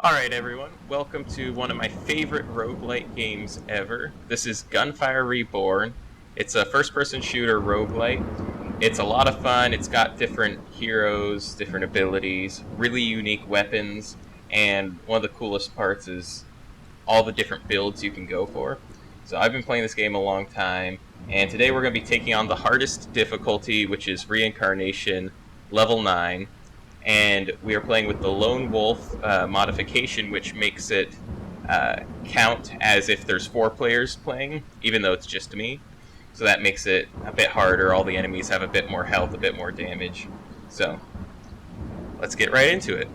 Alright everyone, welcome to one of my favorite roguelite games ever. This is Gunfire Reborn. It's a first-person shooter roguelite. It's a lot of fun, it's got different heroes, different abilities, really unique weapons, and one of the coolest parts is all the different builds you can go for. So I've been playing this game a long time, and today we're going to be taking on the hardest difficulty, which is Reincarnation Level 9. And we are playing with the Lone Wolf modification, which makes it count as if there's 4 players playing, even though it's just me. So that makes it a bit harder. All the enemies have a bit more health, a bit more damage. So let's get right into it.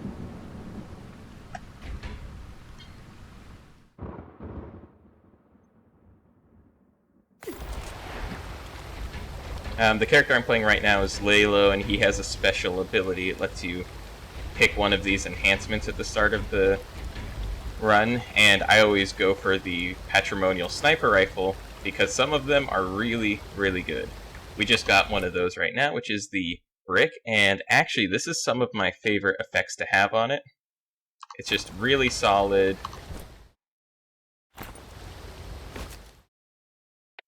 The character I'm playing right now is Lalo, and he has a special ability. It lets you pick one of these enhancements at the start of the run, and I always go for the Patrimonial Sniper Rifle because some of them are really, really good. We just got one of those right now, which is the Brick, and actually this is some of my favorite effects to have on it. It's just really solid.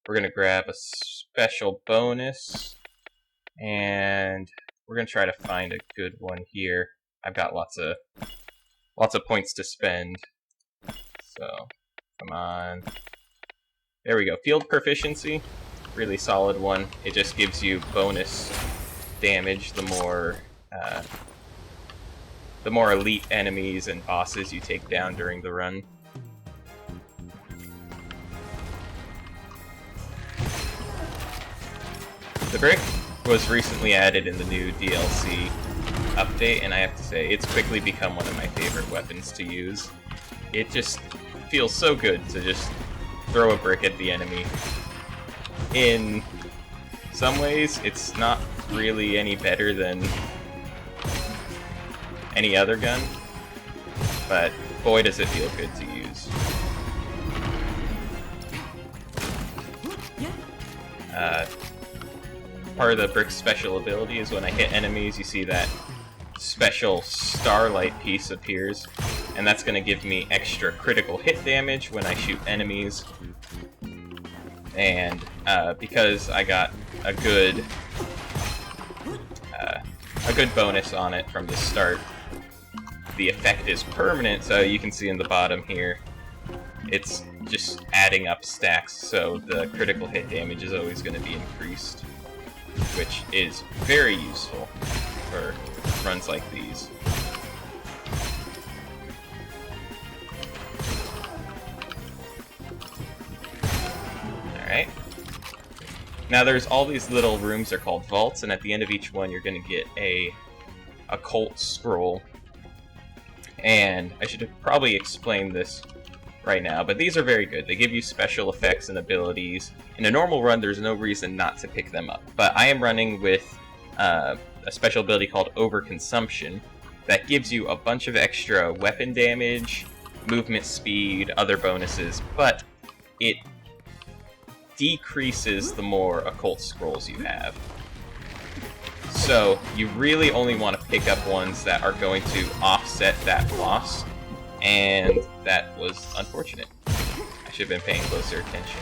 We're going to grab a special bonus, and we're going to try to find a good one here. I've got lots of points to spend, so come on. There we go. Field Proficiency, really solid one. It just gives you bonus damage the more elite enemies and bosses you take down during the run. The Brick was recently added in the new DLC update, and I have to say, it's quickly become one of my favorite weapons to use. It just feels so good to just throw a brick at the enemy. In some ways, it's not really any better than any other gun, but boy does it feel good to use. Part of the Brick's special ability is when I hit enemies, you see that special starlight piece appears, and that's going to give me extra critical hit damage when I shoot enemies. And because I got a good bonus on it from the start, the effect is permanent. So you can see in the bottom here, it's just adding up stacks, so the critical hit damage is always going to be increased, which is very useful for runs like these. Alright. Now there's all these little rooms, they're called vaults, and at the end of each one you're going to get a occult scroll. And I should have probably explained this right now, but these are very good. They give you special effects and abilities. In a normal run, there's no reason not to pick them up, but I am running with a special ability called Overconsumption that gives you a bunch of extra weapon damage, movement speed, other bonuses, but it decreases the more occult scrolls you have. So you really only want to pick up ones that are going to offset that loss, and that was unfortunate. I should have been paying closer attention.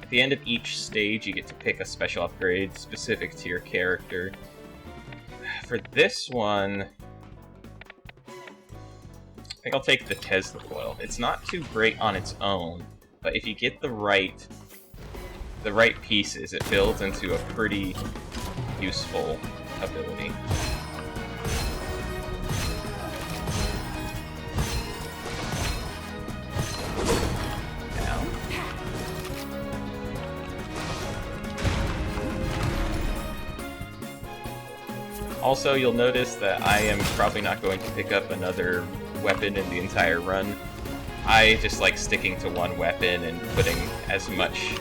At the end of each stage, you get to pick a special upgrade specific to your character. For this one, I think I'll take the Tesla coil. It's not too great on its own, but if you get the right pieces, it builds into a pretty useful ability. Also, you'll notice that I am probably not going to pick up another weapon in the entire run. I just like sticking to one weapon and putting as much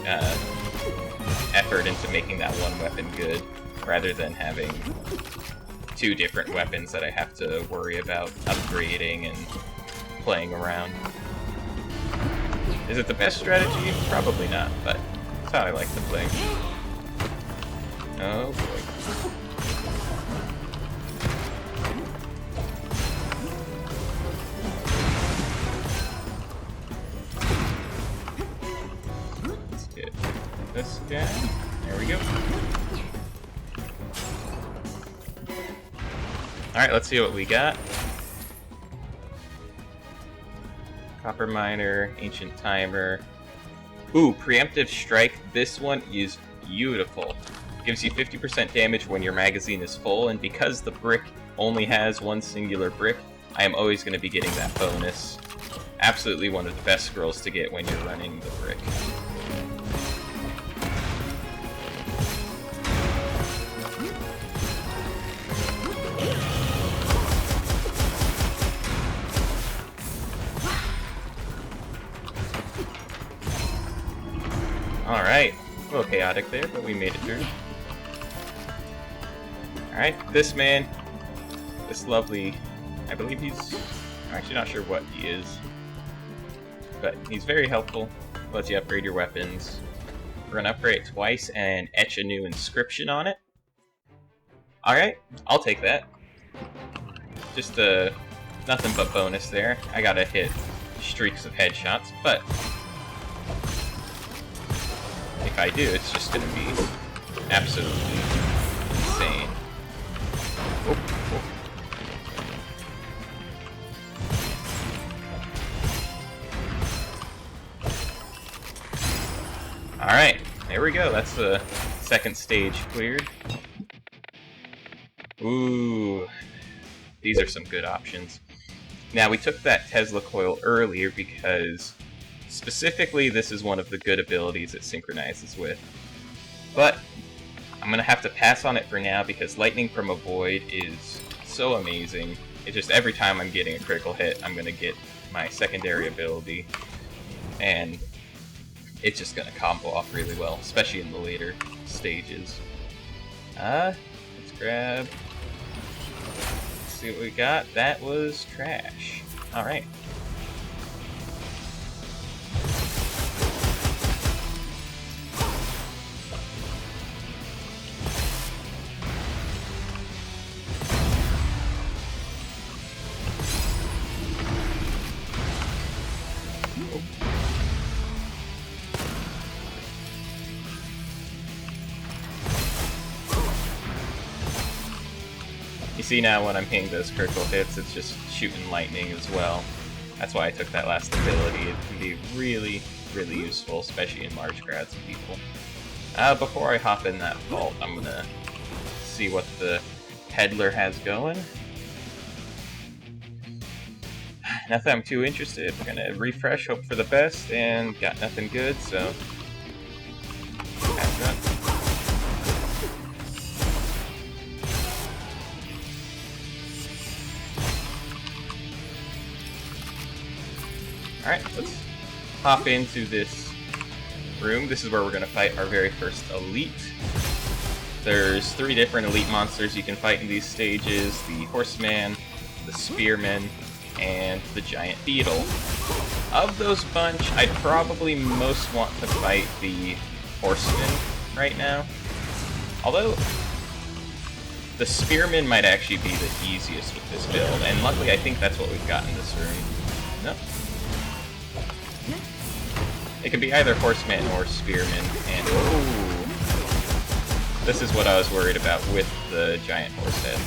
effort into making that one weapon good, rather than having 2 different weapons that I have to worry about upgrading and playing around. Is it the best strategy? Probably not, but that's how I like to play. Oh boy. Let's get this guy. There we go. Alright, let's see what we got. Copper Miner, Ancient Timer. Ooh, Preemptive Strike. This one is beautiful. Gives you 50% damage when your magazine is full, and because the brick only has one singular brick, I am always going to be getting that bonus. Absolutely one of the best scrolls to get when you're running the brick. Alright, a little chaotic there, but we made it through. Alright, this man, this lovely, I believe he's, I'm actually not sure what he is, but he's very helpful, lets you upgrade your weapons. We're going to upgrade it twice and etch a new inscription on it. Alright, I'll take that. Just nothing but bonus there. I gotta hit streaks of headshots, but if I do, it's just gonna be absolutely insane. Oh, oh. Alright, there we go. That's the second stage cleared. Ooh, these are some good options. Now, we took that Tesla coil earlier because specifically this is one of the good abilities it synchronizes with. But I'm going to have to pass on it for now because Lightning from a Void is so amazing. It just, every time I'm getting a critical hit, I'm going to get my secondary ability. And it's just going to combo off really well, especially in the later stages. Let's grab... Let's see what we got. That was trash. Alright. You see now when I'm hitting those critical hits, it's just shooting lightning as well. That's why I took that last ability. It can be really, really useful, especially in large crowds of people. Before I hop in that vault, I'm gonna see what the peddler has going. Nothing I'm too interested. I'm gonna refresh, hope for the best, and got nothing good, so pass that. Alright, let's hop into this room. This is where we're going to fight our very first elite. There's 3 different elite monsters you can fight in these stages. The Horseman, the Spearman, and the Giant Beetle. Of those bunch, I'd probably most want to fight the Horseman right now. Although, the Spearman might actually be the easiest with this build, and luckily I think that's what we've got in this room. Nope. It could be either Horseman or Spearman, and ooh, this is what I was worried about with the Giant Horsehead.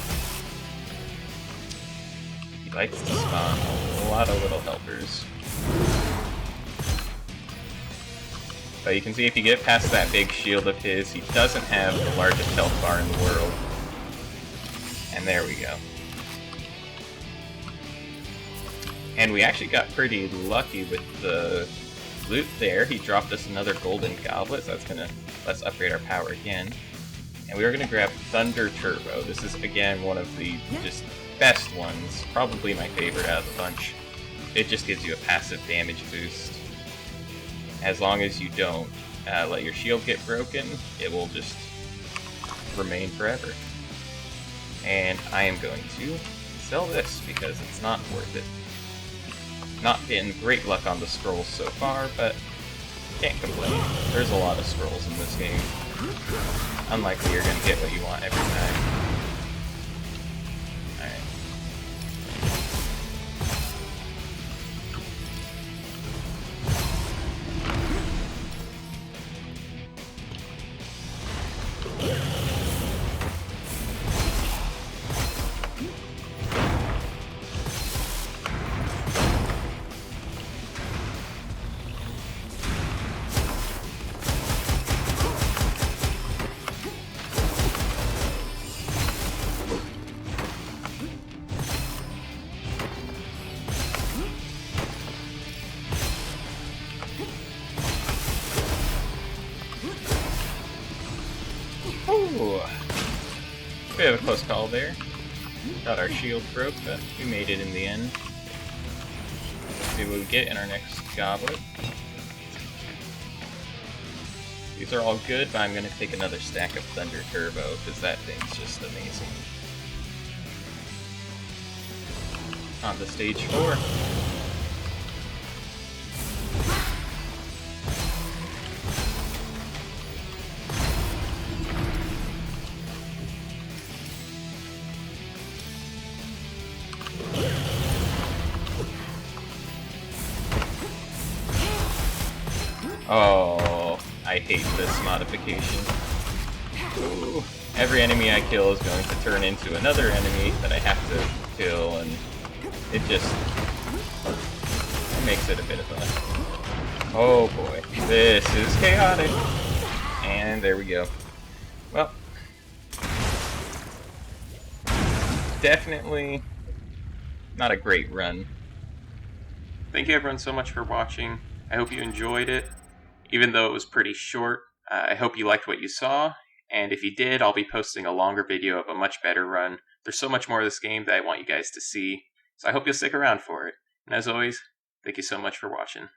He likes to spawn a lot of little helpers. But you can see if you get past that big shield of his, he doesn't have the largest health bar in the world. And there we go. And we actually got pretty lucky with the loot there. He dropped us another golden goblet, so that's gonna let's upgrade our power again. And we are gonna grab Thunder Turbo. This is again one of the just best ones, probably my favorite out of the bunch. It just gives you a passive damage boost. As long as you don't let your shield get broken, it will just remain forever. And I am going to sell this because it's not worth it. Not getting great luck on the scrolls so far, but can't complain. There's a lot of scrolls in this game. Unlikely you're gonna get what you want every time. Alright. Ooh. We have a close call there. Thought our shield broke, but we made it in the end. Let's see what we get in our next goblet. These are all good, but I'm going to take another stack of Thunder Turbo, because that thing's just amazing. On to stage 4. Oh, I hate this modification. Ooh. Every enemy I kill is going to turn into another enemy that I have to kill, and it makes it a bit of a... Oh boy, this is chaotic. And there we go. Well, definitely not a great run. Thank you everyone so much for watching. I hope you enjoyed it. Even though it was pretty short, I hope you liked what you saw, and if you did, I'll be posting a longer video of a much better run. There's so much more of this game that I want you guys to see, so I hope you'll stick around for it. And as always, thank you so much for watching.